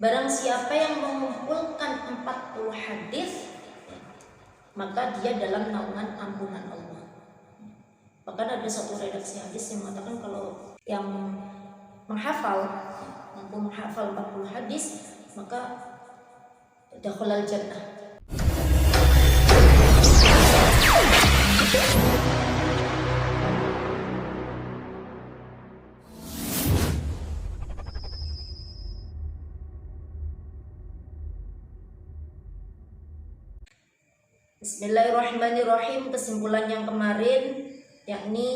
Barang siapa yang mengumpulkan 40 hadis, maka dia dalam naungan ampunan Allah. Bahkan ada satu redaksi hadis yang mengatakan kalau yang mampu menghafal 40 hadis, maka dakhalal jannah. Bismillahirrahmanirrahim. Kesimpulan yang kemarin yakni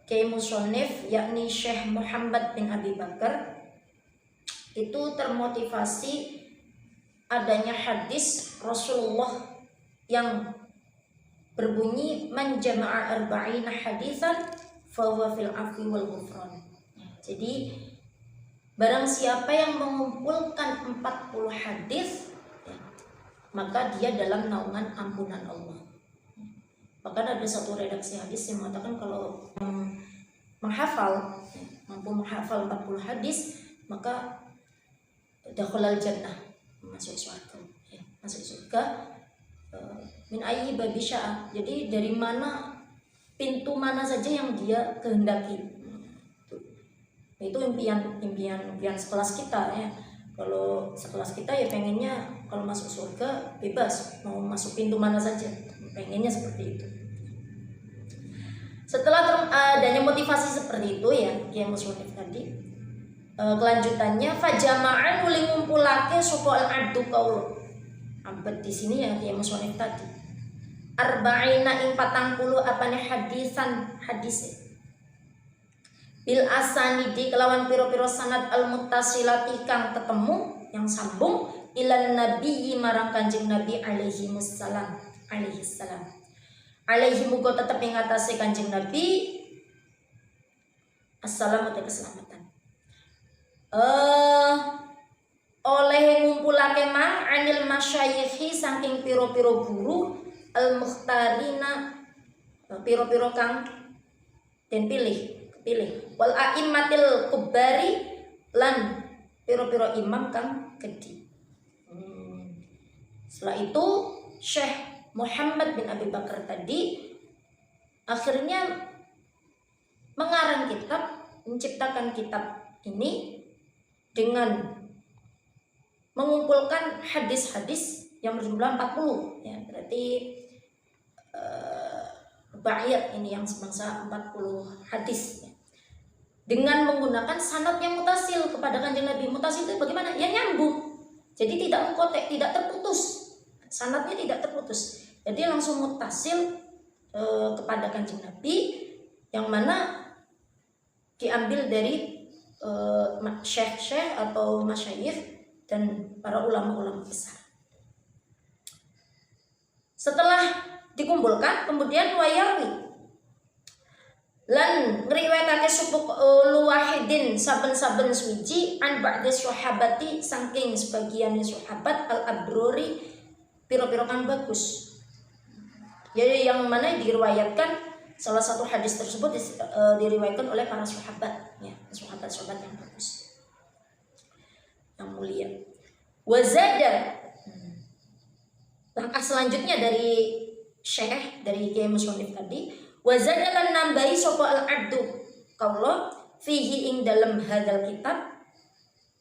Kiai Musonif yakni Syekh Muhammad bin Abi Bakar itu termotivasi adanya hadis Rasulullah yang berbunyi man jama'a arba'ina hadisan fahuwa fil afwi wal ghufran. Jadi barang siapa yang mengumpulkan 40 hadis, maka dia dalam naungan ampunan Allah. Bahkan ada satu redaksi hadis yang mengatakan kalau mampu menghafal 40 hadis, maka dakhalal jannah, masuk surga. Masuk surga min ayyi babi syaa. Jadi dari mana, pintu mana saja yang dia kehendaki. Itu impian sekelas kita ya. Kalau sekelas kita ya pengennya kalau masuk surga bebas, mau masuk pintu mana saja, pengennya seperti itu. Setelah adanya motivasi seperti itu ya, Kiai Musonif tadi, kelanjutannya fajama'an uli ngumpulake sapa al-abdu qaul. Abad di sini ya Kiai Musonif tadi. Arba'ina ing 40 apane hadisan hadis. Bil asanidi kelawan piro-piro sanad al-muttasilati kang ketemu yang sambung ilan nabiyyi marang Kanjeng Nabi alaihi salam. Alaihi muga tetep ing atase Kanjeng Nabi assalamu te keselamatan. Oleh ngumpulake mang anil masyayikhi saking piro-piro guru al-mukhtarina, piro-piro kang den pilih wal a'immatil kubari lan piro-piro imam kang gede. Setelah itu Syekh Muhammad bin Abi Bakar tadi akhirnya mengarang kitab, menciptakan kitab ini dengan mengumpulkan hadis-hadis yang berjumlah 40 ya, berarti ba'iyat ini yang sebangsa 40 hadis ya. Dengan menggunakan sanad yang mutasil kepada Kanjeng Nabi. Mutasil itu bagaimana? Ya nyambung. Jadi tidak mengkotek, tidak terputus. Sanadnya tidak terputus. Jadi langsung mutasil kepada Kanjeng Nabi, yang mana diambil dari syekh-syekh atau masyayikh dan para ulama-ulama besar. Setelah dikumpulkan, kemudian wayarwi lan ngriwayatake supuk luwahidin saben-saben suci an ba'da sahabati saking sebagian sahabat al-abrori piro-piro kang bagus. Jadi yang mana diriwayatkan salah satu hadis tersebut diriwayatkan oleh para sahabat ya, sahabat-sahabat yang bagus, yang mulia. Wazada, langkah selanjutnya dari Syekh, dari Kiai Musonif tadi, wazadalan nambahi sapa al-abdu kaula fihi ing dalam hadal kitab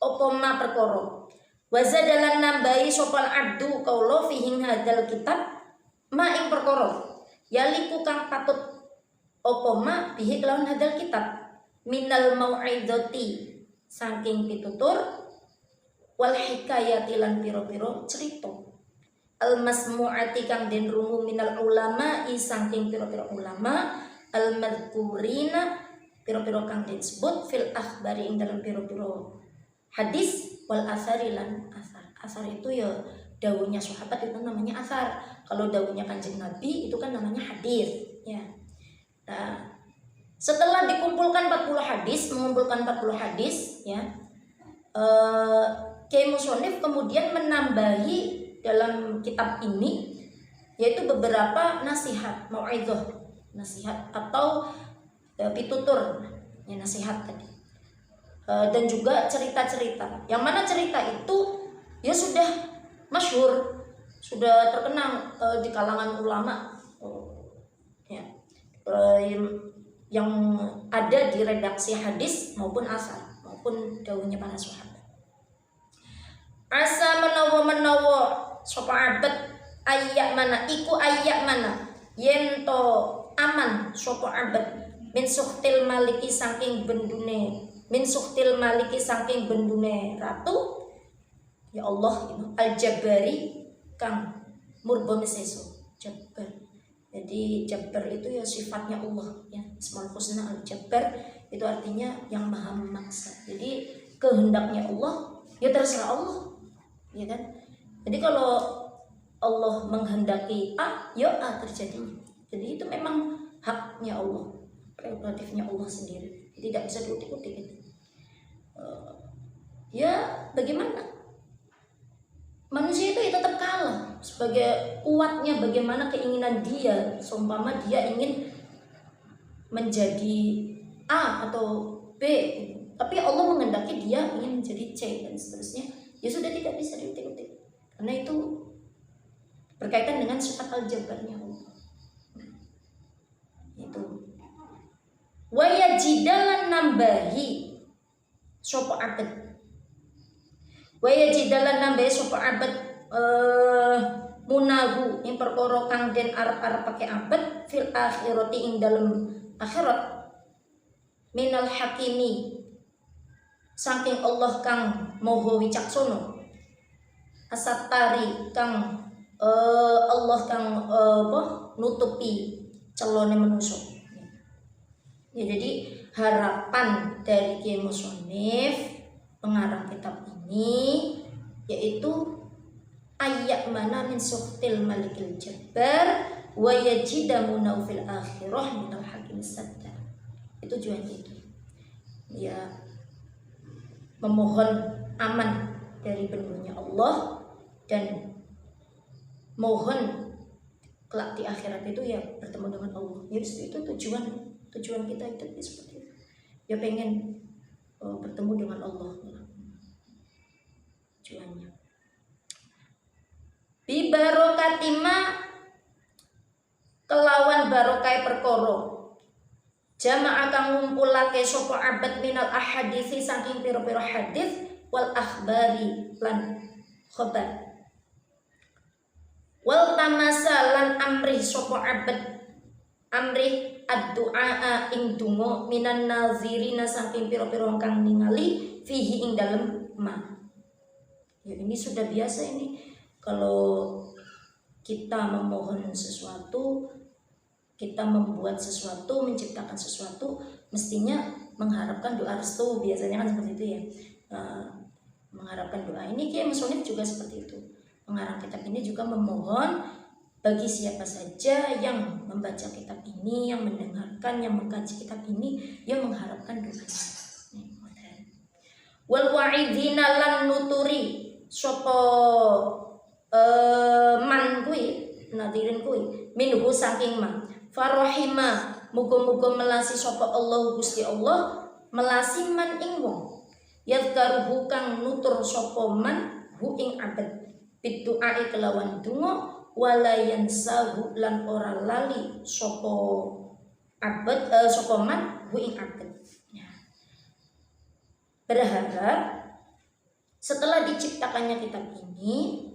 apa ma perkara. Wazadalan nambahi sapa al-abdu kaula fihi ing hadal kitab ma ing perkara yaliku kang patut apa ma bihi kelawan hadal kitab minal mau'izati saking pitutur wal hikayati lan pira-pira cerita al-masmu'ati kang den rungu minal ulama saking pira-pira ulama al-madhkurina pira-pira kang den sebut fil akhbari ing dalam pira-pira hadis wal asari lan asar itu ya dawuhnya sahabat itu namanya asar. Kalau dawuhnya Kanjeng Nabi itu kan namanya hadis ya. Nah, setelah dikumpulkan 40 hadis, mengumpulkan 40 hadis ya, Kiai Musonif kemudian menambahi dalam kitab ini yaitu beberapa nasihat, mau'izah, nasihat atau pitutur ya, nasihat tadi. dan juga cerita-cerita. Yang mana cerita itu ya sudah masyhur, sudah terkenal di kalangan ulama, ya, yang ada di redaksi hadis maupun asar maupun dawuhnya para sahabat. Asa menawa sapa abad ayyak mana iku ayyak mana yento aman sapa abad min suhtil maliki saking bendune ratu ya Allah al jabari kang murba meseso jabbar. Jadi jabbar itu ya sifatnya Allah ya, Asmaul Husna al jabbar itu artinya yang maha memaksa. Jadi kehendaknya Allah ya terserah Allah, ya kan? Jadi kalau Allah menghendaki A, ya A terjadinya. Jadi itu memang haknya Allah, prerogatifnya Allah sendiri. Tidak bisa diutik-utik itu. Ya bagaimana? Manusia itu ya tetap kalah sebagai kuatnya bagaimana keinginan dia. Seumpama dia ingin menjadi A atau B, tapi Allah menghendaki dia ingin menjadi C dan seterusnya. Ya sudah tidak bisa diutik-utik. Karena itu berkaitan dengan sifat al-jabbarnya Allah. Itu. Wa yajidalan nambahi sapa abad. Wa yajidalan nambahi sapa abad munahu ing perkara kang den arep-arep pakai abad fil akhirati ing dalem akhirat minal hakimi saking Allah kang moho wicaksana asatari kang Allah kang nutupi celone manusia. Ya, jadi harapan dari Kiai Musonif pengarang kitab ini yaitu ayat mana min suhtil malikil jabbar wa yajidamuna fil akhirah minal hakim sadda. Itu tujuan itu. Ya, memohon aman dari benunya Allah dan mohon kelak di akhirat itu ya bertemu dengan Allah. Ya itu tujuan kita itu seperti itu. Ya pengen bertemu dengan Allah. Tujuannya. Bi barokatima kelawan barokai perkara jama'a kang ngumpulake sapa abad minal ahaditsi saking pira-pira hadis wal akhbari lan khabar wal tamasa lan amrih sapa abad amrih ad-du'a ing donga minan nazirina saking pira-pira kang ningali fihi ing dalem ma. Ya ini sudah biasa ini kalau kita memohon sesuatu, kita membuat sesuatu, menciptakan sesuatu, mestinya mengharapkan doa restu. Biasanya kan seperti itu ya. Mengharapkan doa. Ini Kiai Musonif juga seperti itu. Pengarang kitab ini juga memohon bagi siapa saja yang membaca kitab ini, yang mendengarkan, yang mengkaji kitab ini, yang mengharapkan doanya. Wal wa'idina lan nuturi sapa man kuwi nadirin kuwi minhu saking man farahima muga-muga melasi sapa Allah Gusti Allah melasi man ing wong yadkaruhu kang nutur sapa man hu ing abad bidu'ai kelawan donga wala yansahu lan ora lali sapa abad sapa man hu ing abad. Berharap setelah diciptakannya kitab ini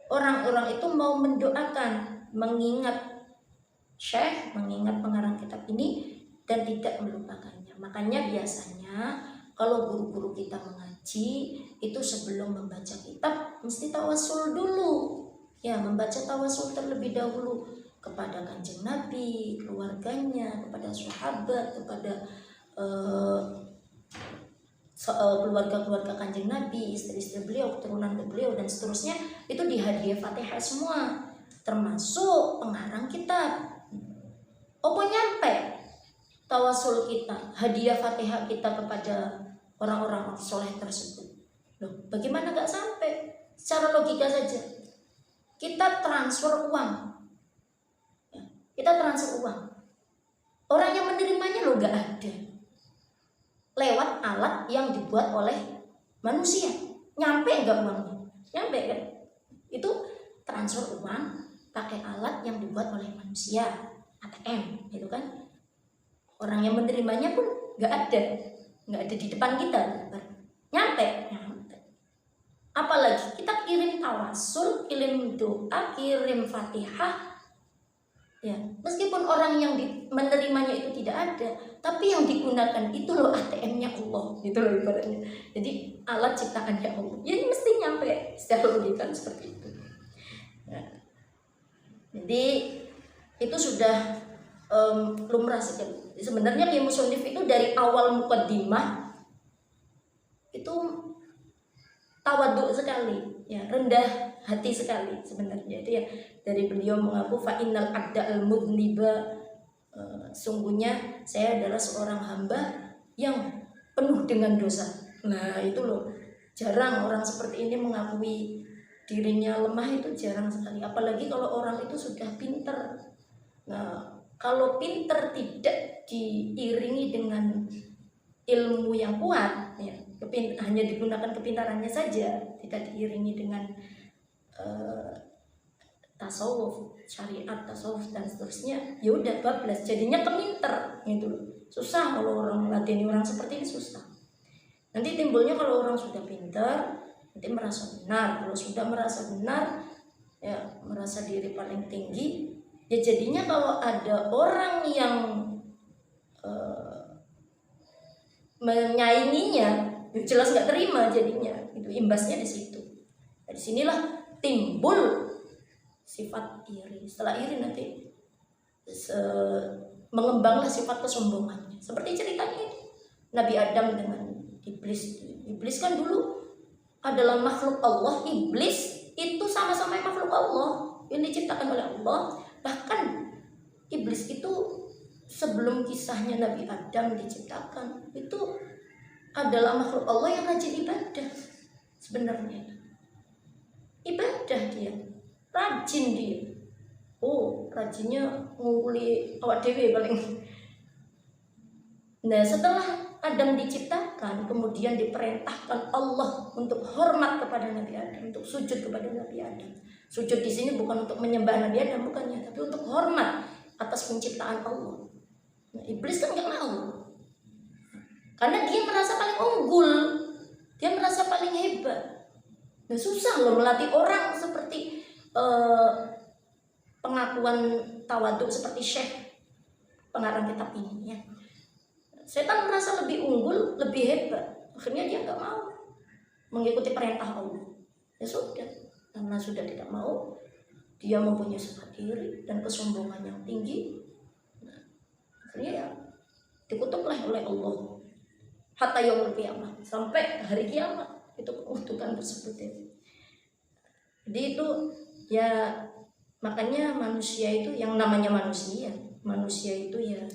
orang-orang itu mau mendoakan, mengingat syekh, mengingat pengarang kitab ini dan tidak melupakannya. Makanya biasanya kalau guru-guru kita mengaji itu sebelum membaca kitab mesti tawasul dulu. Ya, membaca tawasul terlebih dahulu kepada Kanjeng Nabi, keluarganya, kepada sahabat, kepada keluarga-keluarga Kanjeng Nabi, istri-istri beliau, keturunan beliau dan seterusnya itu dihadiah Fatihah semua, termasuk pengarang kitab. Apa nyampe tawasul kita, hadiah Fatihah kita kepada orang-orang soleh tersebut? Loh, bagaimana gak sampai? Secara logika saja, kita transfer uang, kita transfer uang. Orang yang menerimanya loh gak ada. lewat alat yang dibuat oleh manusia. Nyampe nggak uangnya? Nyampe kan? Itu transfer uang pakai alat yang dibuat oleh manusia, ATM, gitu kan? Orang yang menerimanya pun nggak ada di depan kita, nyampe. Apalagi kita kirim tawasul, kirim doa, kirim fatihah, ya meskipun orang yang menerimanya itu tidak ada, tapi yang digunakan itu loh ATM-nya Allah, gitu loh ibaratnya. Jadi alat ciptaannya Allah, ya mesti nyampe secara logika seperti itu. Nah, jadi itu sudah lumrah sekali. Sebenarnya Qiyam Musonif itu dari awal muqaddimah itu tawadhu sekali, ya rendah hati sekali sebenarnya itu ya. Dari beliau mengaku fa innal abda al mudniba, sungguhnya saya adalah seorang hamba yang penuh dengan dosa. Nah itu loh, jarang orang seperti ini mengakui dirinya lemah, itu jarang sekali. Apalagi kalau orang itu sudah pinter. Nah kalau pinter tidak diiringi dengan ilmu yang kuat, ya hanya digunakan kepintarannya saja, tidak diiringi dengan tasawuf, syariat, tasawuf dan seterusnya, ya udah bablas, jadinya keminter gitu loh. Susah kalau orang melatih orang seperti ini, susah. Nanti timbulnya kalau orang sudah pinter, nanti merasa benar. Kalau sudah merasa benar, ya merasa diri paling tinggi, ya jadinya kalau ada orang yang menyainginya, jelas nggak terima jadinya. Itu imbasnya di situ. Dari sinilah timbul sifat iri. Setelah iri nanti mengembanglah sifat kesombongannya. Seperti ceritanya ini, Nabi Adam dengan iblis. Iblis kan dulu adalah makhluk Allah. Iblis itu sama-sama makhluk Allah yang diciptakan oleh Allah. Bahkan iblis itu sebelum kisahnya Nabi Adam diciptakan, itu adalah makhluk Allah yang rajin ibadah. Sebenarnya ibadah dia, rajin dia. Oh, rajinnya ngumpuli awak dewe paling. Nah, setelah Adam diciptakan, kemudian diperintahkan Allah untuk hormat kepada Nabi Adam, untuk sujud kepada Nabi Adam. Sujud di sini bukan untuk menyembah Nabi Adam, bukannya, tapi untuk hormat atas penciptaan Allah. Nah, iblis kan nggak mau, karena dia merasa paling unggul, dia merasa paling hebat. Nah, susah loh melatih orang seperti pengakuan tawadhu seperti Syekh pengarang kitab ini ya. Setan merasa lebih unggul, lebih hebat, akhirnya dia nggak mau mengikuti perintah Allah. Ya sudah, karena sudah tidak mau, dia mempunyai sifat iri dan kesombongan yang tinggi. Nah, akhirnya ya dikutuklah oleh Allah hatta yaumul qiyamah, sampai hari kiamat itu kutukan tersebut ya. Jadi itu ya, makanya manusia itu yang namanya manusia itu ya,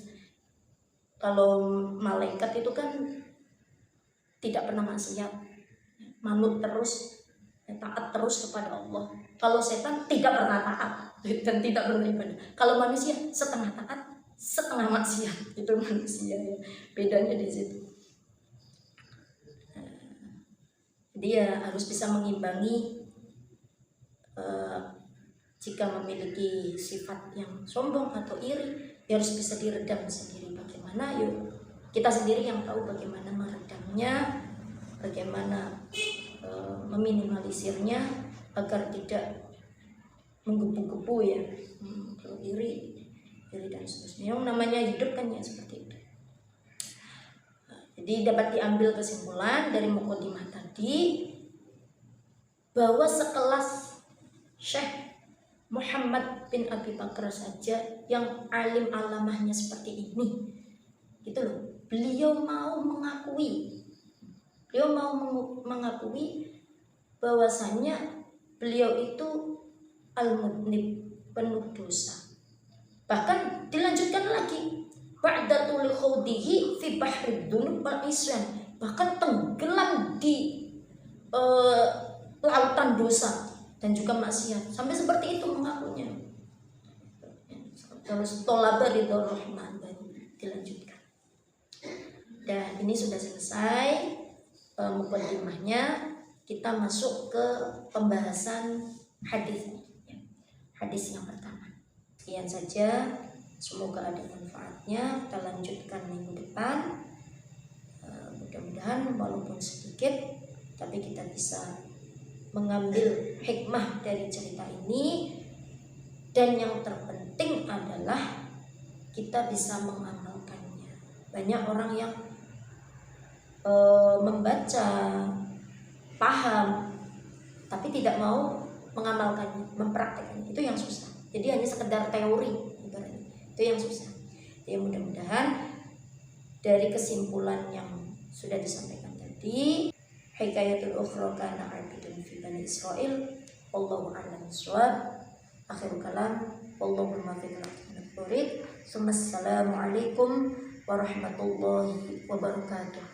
kalau malaikat itu kan tidak pernah maksiat, manut terus, taat terus kepada Allah. Kalau setan tidak pernah taat dan tidak pernah ibadah. Kalau manusia setengah taat, setengah maksiat, itu manusia ya. Bedanya di situ. Dia harus bisa mengimbangi. Jika memiliki sifat yang sombong atau iri, dia harus bisa diredam sendiri. Bagaimana? Yuk, kita sendiri yang tahu bagaimana meredamnya, bagaimana meminimalisirnya agar tidak menggebu-gebu ya. Kalau iri dan seterusnya, yang namanya hidup kan ya seperti itu. Jadi dapat diambil kesimpulan dari muqaddimah tadi bahwa sekelas Syekh Muhammad bin Abi Bakar saja yang alim alamahnya seperti ini, gitu loh, beliau mau mengakui bahwasanya beliau itu al-mudnib, penuh dosa. Bahkan dilanjutkan lagi, ba'datul khawdihi fi bahri dzunub wal isyan, bahkan tenggelam di lautan dosa dan juga maksiat, sampai seperti itu mengakunya. Terus tolaba ridho rahman, dilanjutkan. Dan ini sudah selesai muqaddimahnya. Kita masuk ke pembahasan hadis. Hadis yang pertama. Sekian saja. Semoga ada manfaatnya. Kita lanjutkan minggu depan. Mudah-mudahan walaupun sedikit, tapi kita bisa mengambil hikmah dari cerita ini. Dan yang terpenting adalah kita bisa mengamalkannya. Banyak orang yang membaca, paham, tapi tidak mau mengamalkannya, mempraktekannya. Itu yang susah. Jadi hanya sekedar teori, itu yang susah. Jadi mudah-mudahan dari kesimpulan yang sudah disampaikan tadi, hikayatul ukhra kana abidun fi bani Israil, wallahu a'lam bishawab. Akhirul kalam, wallahu muwaffiq ila aqwamit thoriq. Assalamualaikum warahmatullahi wabarakatuh.